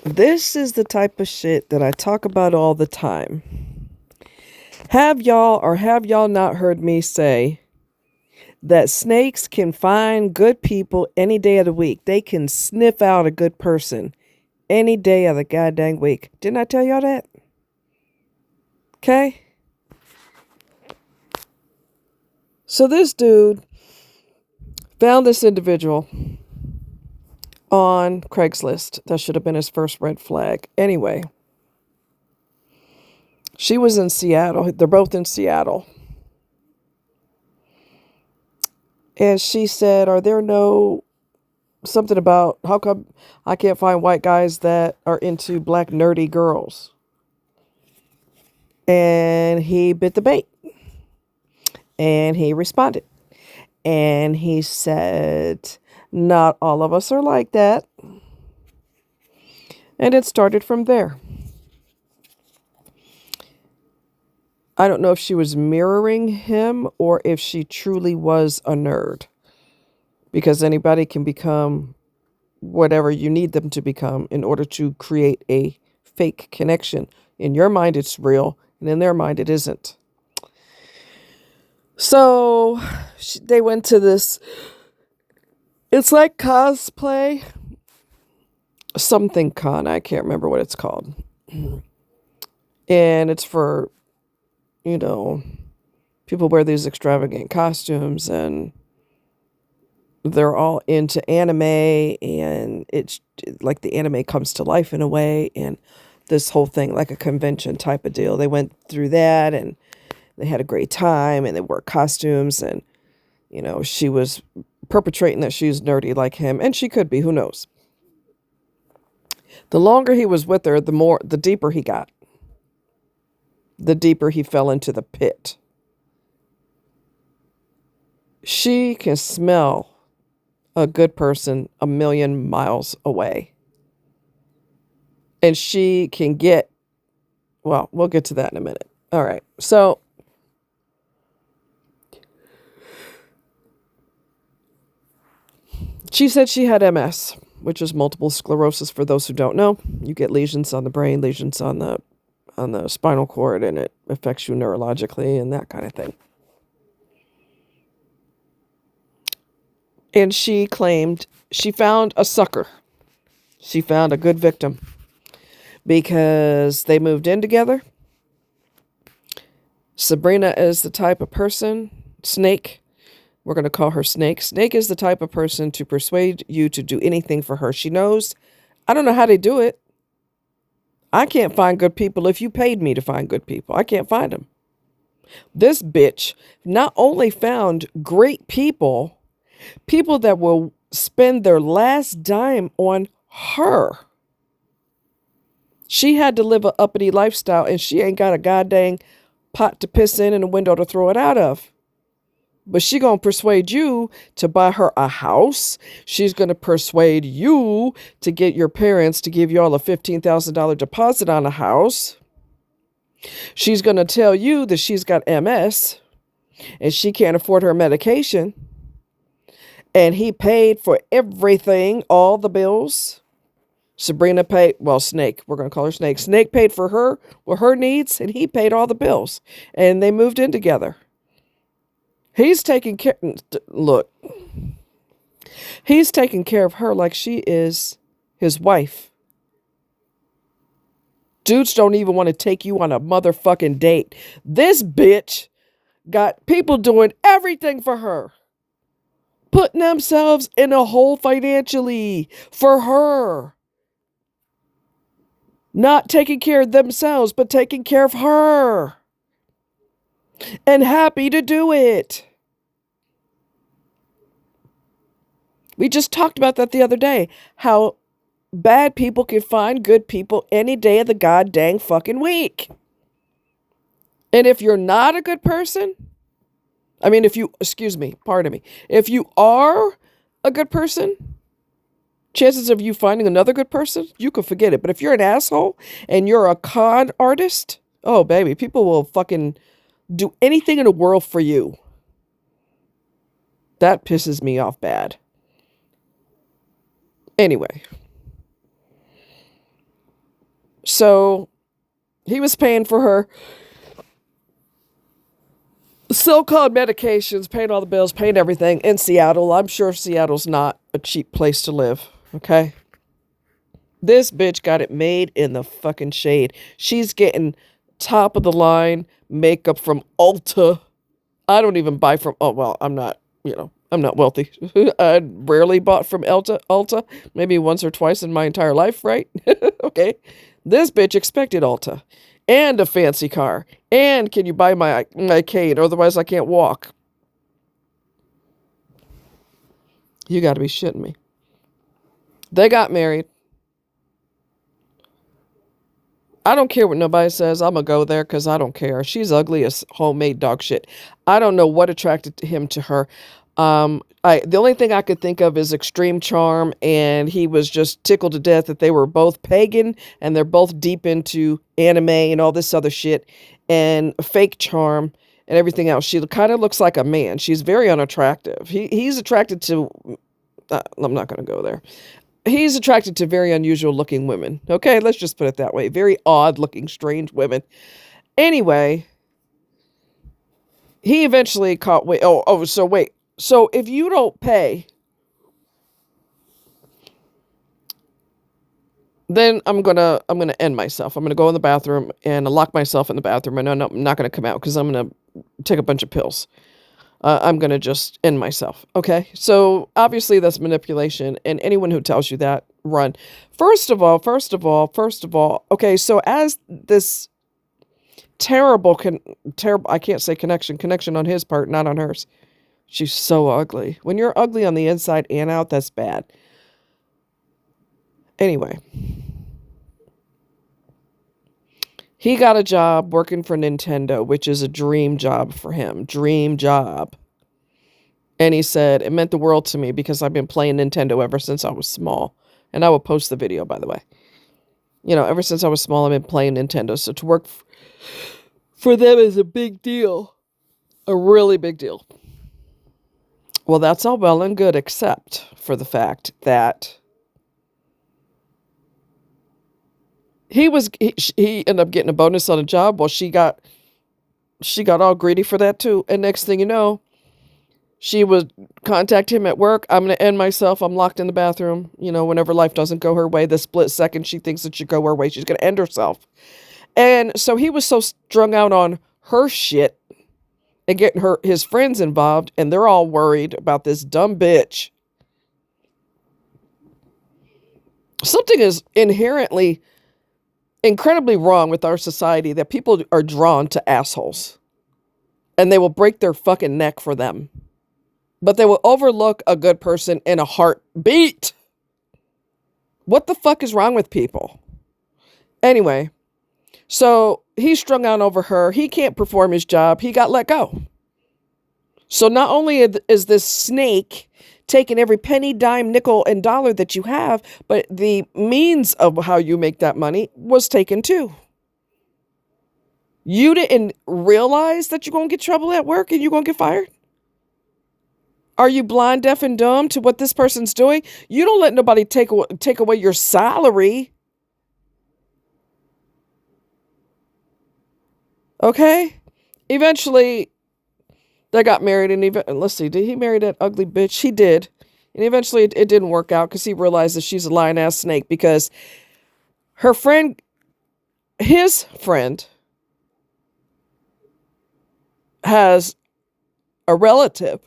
This is the type of shit that I talk about all the time. Have y'all not heard me say that snakes can find good people any day of the week? They can sniff out a good person any day of the goddamn week. Didn't I tell y'all that? Okay? So this dude found this individual on Craigslist. That should have been his first red flag. Anyway, she was in Seattle. They're both in Seattle. And she said, are there no something about how come I can't find white guys that are into black nerdy girls? And he bit the bait. And he responded. And he said, not all of us are like that. And it started from there. I don't know if she was mirroring him or if she truly was a nerd. Because anybody can become whatever you need them to become in order to create a fake connection. In your mind, it's real, and in their mind, it isn't. So they went to this, it's like cosplay, something con, I can't remember what it's called. And it's for, people wear these extravagant costumes and they're all into anime, and it's like the anime comes to life in a way, and this whole thing like a convention type of deal. They went through that and they had a great time and they wore costumes, and she was perpetrating that she's nerdy like him, and she could be, who knows. The longer he was with her, the deeper he got. The deeper he fell into the pit. She can smell a good person a million miles away. And she can get, well, we'll get to that in a minute. All right. So she said she had MS, which is multiple sclerosis. For those who don't know, you get lesions on the brain, lesions on the spinal cord, and it affects you neurologically and that kind of thing. And she claimed she found a sucker. She found a good victim because they moved in together. Sabrina is the type of person, Snake, we're going to call her Snake. Snake is the type of person to persuade you to do anything for her. She knows, I don't know how they do it. I can't find good people if you paid me to find good people. I can't find them. This bitch not only found great people that will spend their last dime on her. She had to live an uppity lifestyle, and she ain't got a goddamn pot to piss in and a window to throw it out of. But she gonna persuade you to buy her a house. She's gonna persuade you to get your parents to give you all a $15,000 deposit on a house. She's gonna tell you that she's got MS and she can't afford her medication. And he paid for everything, all the bills. Sabrina paid, Snake, we're going to call her Snake. Snake paid for her needs, and he paid all the bills. And they moved in together. He's taking care, look, he's taking care of her like she is his wife. Dudes don't even want to take you on a motherfucking date. This bitch got people doing everything for her. Putting themselves in a hole financially for her. Not taking care of themselves, but taking care of her. And happy to do it. We just talked about that the other day. How bad people can find good people any day of the goddamn fucking week. And if you're not a good person, if you are a good person, chances of you finding another good person, you can forget it. But if you're an asshole and you're a con artist, oh, baby, people will fucking do anything in the world for you. That pisses me off bad. Anyway. So he was paying for her so-called medications, paying all the bills, paying everything in Seattle. I'm sure Seattle's not a cheap place to live, okay? This bitch got it made in the fucking shade. She's getting top of the line makeup from Ulta. I don't even buy from, oh, well, I'm not, I'm not wealthy. I rarely bought from Ulta, maybe once or twice in my entire life, right? Okay. This bitch expected Ulta and a fancy car. And can you buy my cane? Otherwise I can't walk. You got to be shitting me. They got married. I don't care what nobody says. I'm going to go there because I don't care. She's ugly as homemade dog shit. I don't know what attracted him to her. The only thing I could think of is extreme charm, and he was just tickled to death that they were both pagan and they're both deep into anime and all this other shit and fake charm and everything else. She kind of looks like a man. She's very unattractive. He's attracted to, I'm not going to go there. He's attracted to very unusual looking women. Okay, let's just put it that way. Very odd looking, strange women. Anyway, he eventually caught, wait. So if you don't pay, then I'm gonna end myself. I'm gonna go in the bathroom and lock myself in the bathroom, and I'm not gonna come out because I'm gonna take a bunch of pills. I'm going to just end myself. Okay. So obviously that's manipulation. And anyone who tells you that, run. First of all. Okay. So as this terrible, I can't say connection on his part, not on hers. She's so ugly. When you're ugly on the inside and out, that's bad. Anyway. He got a job working for Nintendo, which is a dream job for him. Dream job. And he said, it meant the world to me because I've been playing Nintendo ever since I was small. And I will post the video, by the way. Ever since I was small, I've been playing Nintendo. So to work for them is a big deal. A really big deal. Well, that's all well and good, except for the fact that he ended up getting a bonus on a job. Well, she got all greedy for that too. And next thing you know, she would contact him at work. I'm going to end myself. I'm locked in the bathroom. Whenever life does't go her way, the split second she thinks it should go her way, she's going to end herself. And so he was so strung out on her shit and getting his friends involved, and they're all worried about this dumb bitch. Something is inherently incredibly wrong with our society that people are drawn to assholes. And they will break their fucking neck for them. But they will overlook a good person in a heartbeat. What the fuck is wrong with people? Anyway, so he's strung out over her. He can't perform his job. He got let go. So not only is this snake taking every penny, dime, nickel, and dollar that you have, but the means of how you make that money was taken too. You didn't realize that you're going to get trouble at work and you're going to get fired? Are you blind, deaf, and dumb to what this person's doing? You don't let nobody take away your salary. Okay? Eventually, they got married, and let's see, did he marry that ugly bitch? He did. And eventually, it didn't work out because he realized that she's a lying-ass snake because his friend, has a relative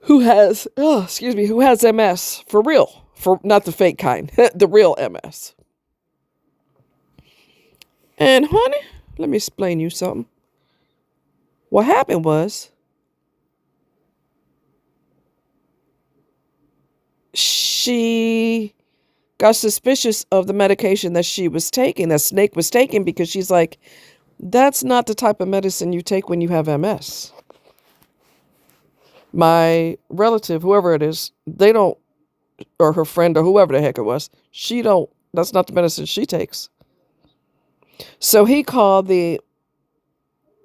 who has MS for real, for not the fake kind, the real MS. And honey, let me explain you something. What happened was she got suspicious of the medication that she was taking, that Snake was taking, because she's like, that's not the type of medicine you take when you have MS. My relative, whoever it is, they don't, or her friend or whoever the heck it was, that's not the medicine she takes. So he called the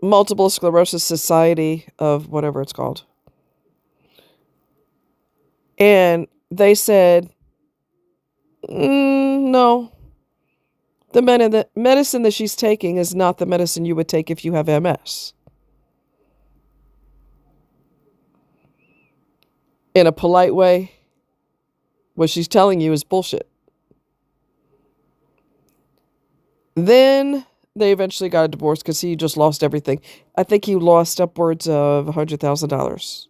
Multiple Sclerosis Society of whatever it's called. And they said, no, The medicine that she's taking is not the medicine you would take if you have MS. In a polite way, what she's telling you is bullshit. Then they eventually got a divorce because he just lost everything. I think he lost upwards of $100,000.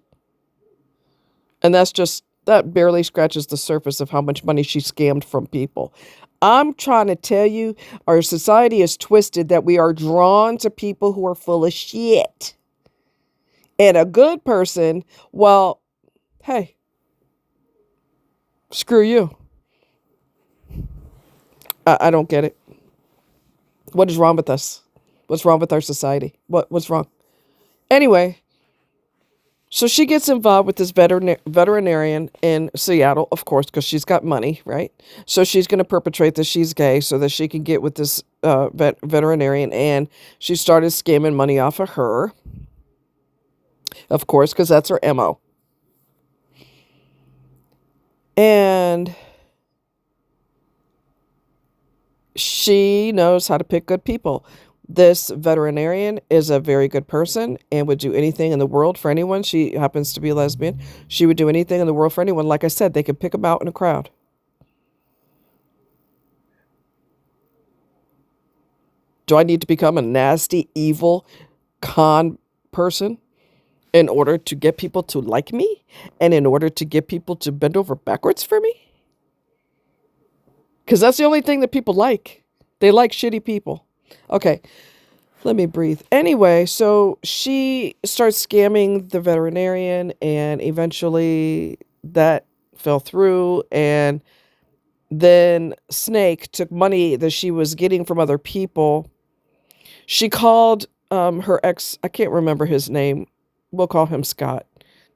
And that barely scratches the surface of how much money she scammed from people. I'm trying to tell you, our society is twisted that we are drawn to people who are full of shit. And a good person, well, hey, screw you. I don't get it. What is wrong with us? What's wrong with our society? What's wrong? Anyway, so she gets involved with this veterinarian in Seattle, of course, because she's got money, right? So she's going to perpetrate that she's gay so that she can get with this veterinarian. And she started scamming money off of her, of course, because that's her MO. And she knows how to pick good people. This veterinarian is a very good person and would do anything in the world for anyone. She happens to be a lesbian. She would do anything in the world for anyone. Like I said, they could pick them out in a crowd. Do I need to become a nasty, evil con person in order to get people to like me? And in order to get people to bend over backwards for me? Because that's the only thing that people like. They like shitty people. Okay, let me breathe. Anyway, so she starts scamming the veterinarian, and eventually that fell through. And then Snake took money that she was getting from other people. She called her ex, I can't remember his name. We'll call him Scott,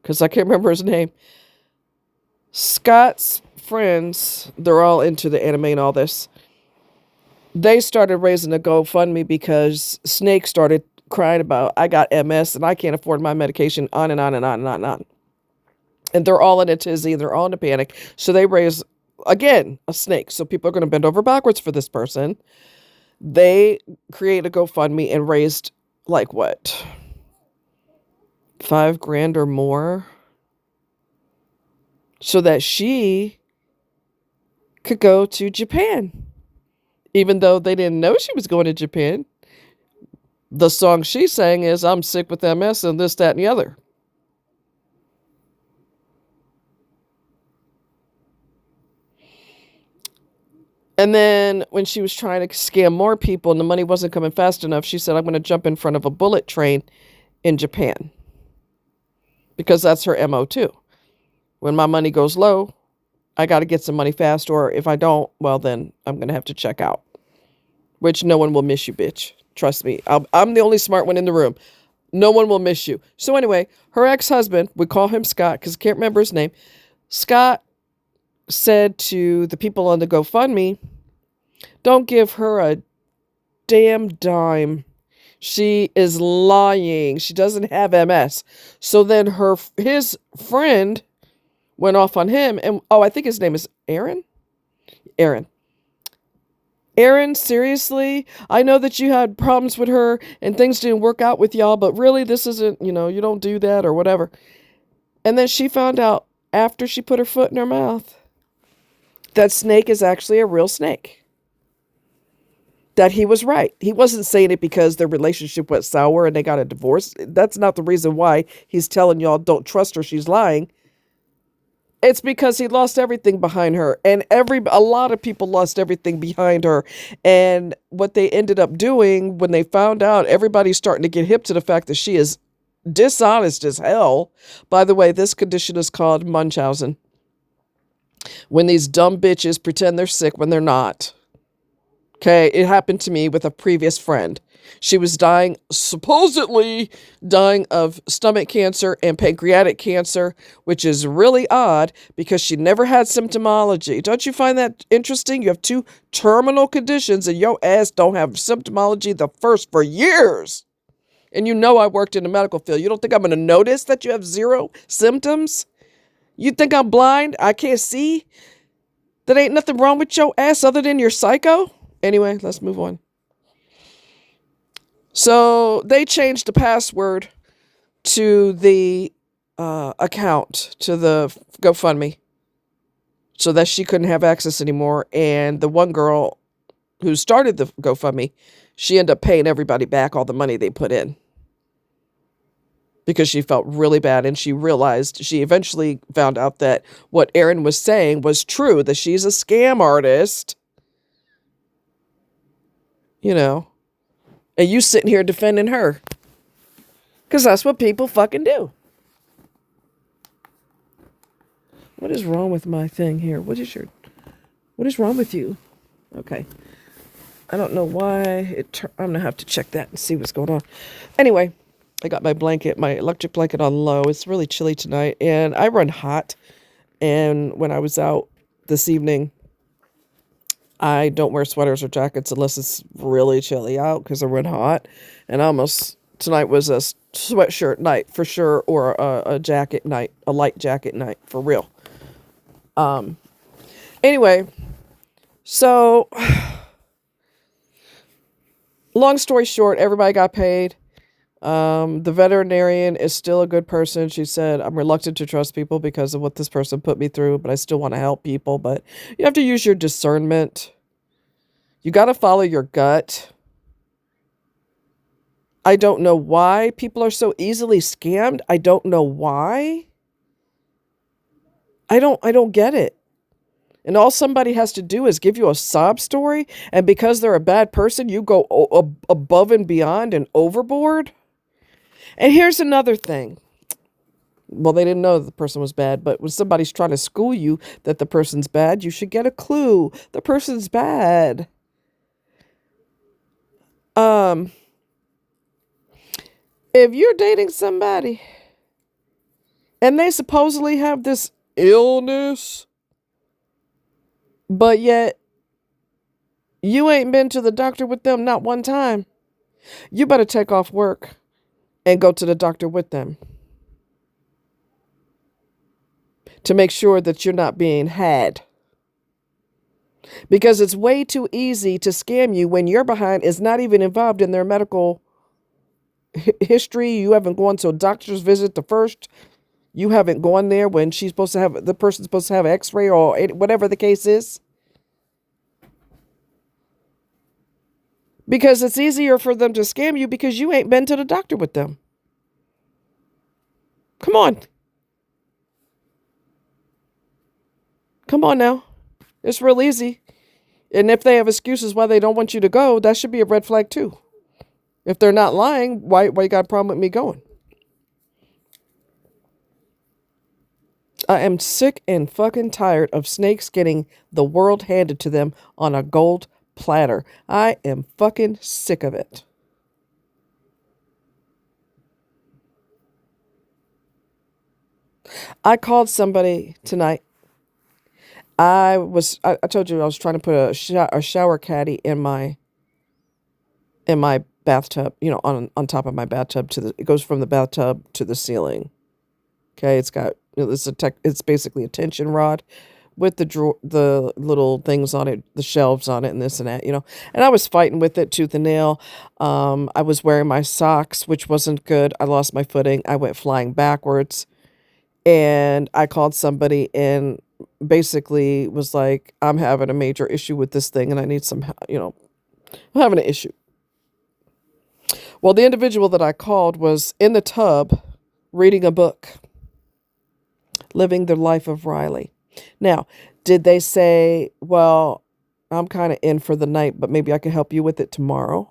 because I can't remember his name. Scott's friends, they're all into the anime and all this. They started raising a GoFundMe because Snake started crying about, I got MS and I can't afford my medication, on and on and on and on and on. And they're all in a tizzy, they're all in a panic. So they raise, again, a snake. So people are going to bend over backwards for this person. They create a GoFundMe and raised, like, what? $5,000 or more? So that she could go to Japan. Even though they didn't know she was going to Japan. The song she sang is, I'm sick with MS and this, that, and the other. And then when she was trying to scam more people and the money wasn't coming fast enough, she said, I'm going to jump in front of a bullet train in Japan. Because that's her MO too. When my money goes low, I got to get some money fast, or if I don't, well, then I'm going to have to check out. Which no one will miss you, bitch. Trust me. I'm the only smart one in the room. No one will miss you. So anyway, her ex-husband, we call him Scott because I can't remember his name. Scott said to the people on the GoFundMe, don't give her a damn dime. She is lying. She doesn't have MS. So then his friend went off on him. And, I think his name is Aaron. Aaron, seriously? I know that you had problems with her and things didn't work out with y'all, but really this isn't, you don't do that or whatever. And then she found out after she put her foot in her mouth that Snake is actually a real snake. That he was right. He wasn't saying it because their relationship went sour and they got a divorce. That's not the reason why he's telling y'all don't trust her, she's lying. It's because he lost everything behind her, and a lot of people lost everything behind her. And what they ended up doing when they found out, everybody's starting to get hip to the fact that she is dishonest as hell. By the way, this condition is called Munchausen. When these dumb bitches pretend they're sick when they're not. Okay, it happened to me with a previous friend. She was supposedly dying of stomach cancer and pancreatic cancer, which is really odd because she never had symptomology. Don't you find that interesting? You have two terminal conditions and your ass don't have symptomology the first for years. And I worked in the medical field. You don't think I'm going to notice that you have zero symptoms? You think I'm blind? I can't see? That ain't nothing wrong with your ass other than you're psycho? Anyway, let's move on. So they changed the password to the account, to the GoFundMe, so that she couldn't have access anymore. And the one girl who started the GoFundMe, she ended up paying everybody back all the money they put in because she felt really bad. And she eventually found out that what Erin was saying was true, that she's a scam artist, and you sitting here defending her because that's what people fucking do. What is wrong with my thing here? What is wrong with you? Okay. I don't know why I'm going to have to check that and see what's going on. Anyway, I got my electric blanket on low. It's really chilly tonight, and I run hot. And when I was out this evening, I don't wear sweaters or jackets unless it's really chilly out because I run hot. And tonight was a sweatshirt night for sure, or a jacket night, a light jacket night for real. Anyway, so long story short, everybody got paid. The veterinarian is still a good person. She said, I'm reluctant to trust people because of what this person put me through, but I still want to help people. But you have to use your discernment. You got to follow your gut. I don't know why people are so easily scammed. I don't know why. I don't get it. And all somebody has to do is give you a sob story, and because they're a bad person, you go above and beyond and overboard. And here's another thing. Well, they didn't know that the person was bad, but when somebody's trying to school you that the person's bad, you should get a clue. The person's bad. If you're dating somebody and they supposedly have this illness, but yet you ain't been to the doctor with them not one time, you better take off work and go to the doctor with them to make sure that you're not being had. Because it's way too easy to scam you when your behind is not even involved in their medical history. You haven't gone to a doctor's visit the first. You haven't gone there when the person's supposed to have an x-ray or whatever the case is. Because it's easier for them to scam you because you ain't been to the doctor with them. Come on. Come on now. It's real easy. And if they have excuses why they don't want you to go, that should be a red flag too. If they're not lying, why you got a problem with me going? I am sick and fucking tired of snakes getting the world handed to them on a gold platter. I am fucking sick of it. I called somebody tonight. I told you I was trying to put a shower caddy in my bathtub, on top of my bathtub it goes from the bathtub to the ceiling. Okay, it's basically a tension rod with the little things on it, the shelves on it, and this and that, And I was fighting with it tooth and nail. I was wearing my socks, which wasn't good. I lost my footing. I went flying backwards, and I called somebody and basically was like, I'm having a major issue with this thing, and I need some, I'm having an issue. Well, the individual that I called was in the tub reading a book, Living the Life of Riley. Now, did they say, well, I'm kind of in for the night, but maybe I can help you with it tomorrow?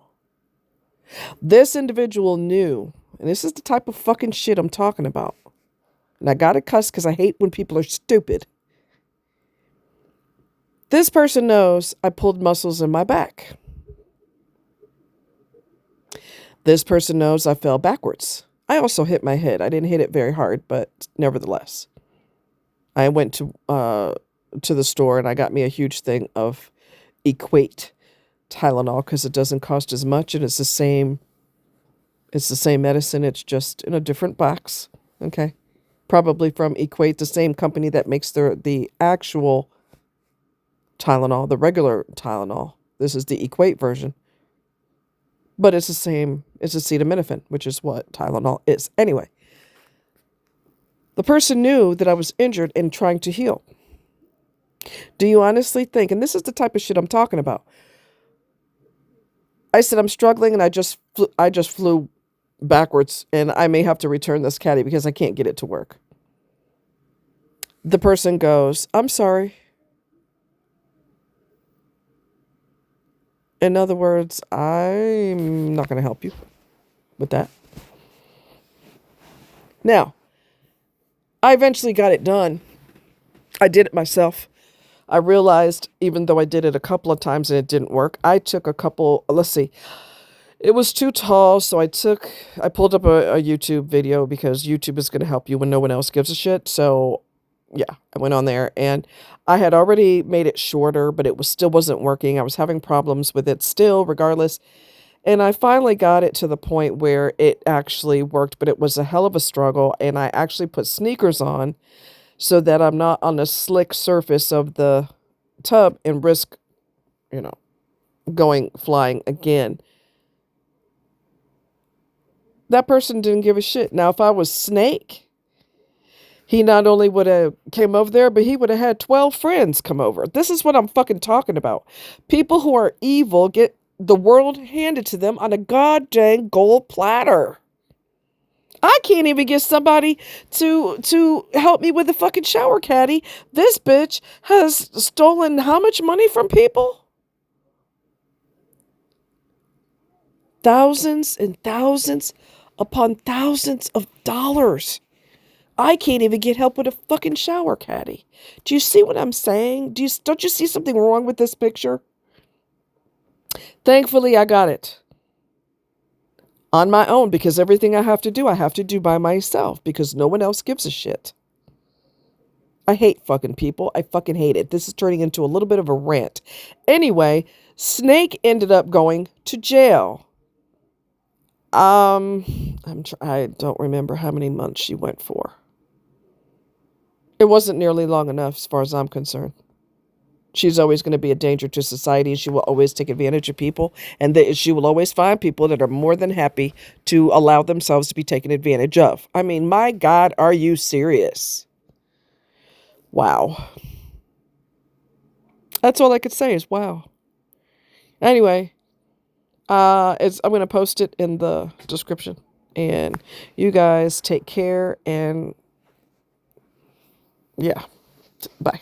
This individual knew, and this is the type of fucking shit I'm talking about. And I gotta cuss because I hate when people are stupid. This person knows I pulled muscles in my back. This person knows I fell backwards. I also hit my head. I didn't hit it very hard, but nevertheless. I went to the store and I got me a huge thing of Equate Tylenol because it doesn't cost as much and it's the same medicine. It's just in a different box. Okay. Probably from Equate, the same company that makes the actual Tylenol, the regular Tylenol. This is the equate version. But it's the same. It's acetaminophen, which is what Tylenol is. Anyway, the person knew that I was injured and trying to heal. Do you honestly think, and this is the type of shit I'm talking about. I said, I'm struggling and I just flew backwards and I may have to return this caddy because I can't get it to work. The person goes, I'm sorry. In other words, I'm not going to help you with that. Now, I eventually got it done. I did it myself. I realized, even though I did it a couple of times and it didn't work, I took a couple, let's see, it was too tall, so I pulled up a YouTube video because YouTube is going to help you when no one else gives a shit. So, yeah, I went on there and I had already made it shorter, but it still wasn't working. I was having problems with it still, regardless. And I finally got it to the point where it actually worked, but it was a hell of a struggle. And I actually put sneakers on so that I'm not on the slick surface of the tub and risk, flying again. That person didn't give a shit. Now, if I was Snake, he not only would have came over there, but he would have had 12 friends come over. This is what I'm fucking talking about. People who are evil get the world handed to them on a goddamn gold platter. I can't even get somebody to help me with the fucking shower caddy. This bitch has stolen how much money from people? Thousands and thousands upon thousands of dollars. I can't even get help with a fucking shower caddy. Do you see what I'm saying? Don't you see something wrong with this picture? Thankfully, I got it on my own because everything I have to do by myself because no one else gives a shit. I hate fucking people. I fucking hate it. This is turning into a little bit of a rant. Anyway, Snake ended up going to jail. I don't remember how many months she went for. It wasn't nearly long enough as far as I'm concerned. She's always going to be a danger to society and she will always take advantage of people. And she will always find people that are more than happy to allow themselves to be taken advantage of. I mean, my God, are you serious? Wow. That's all I could say is wow. Anyway, I'm going to post it in the description. And you guys take care and yeah, bye.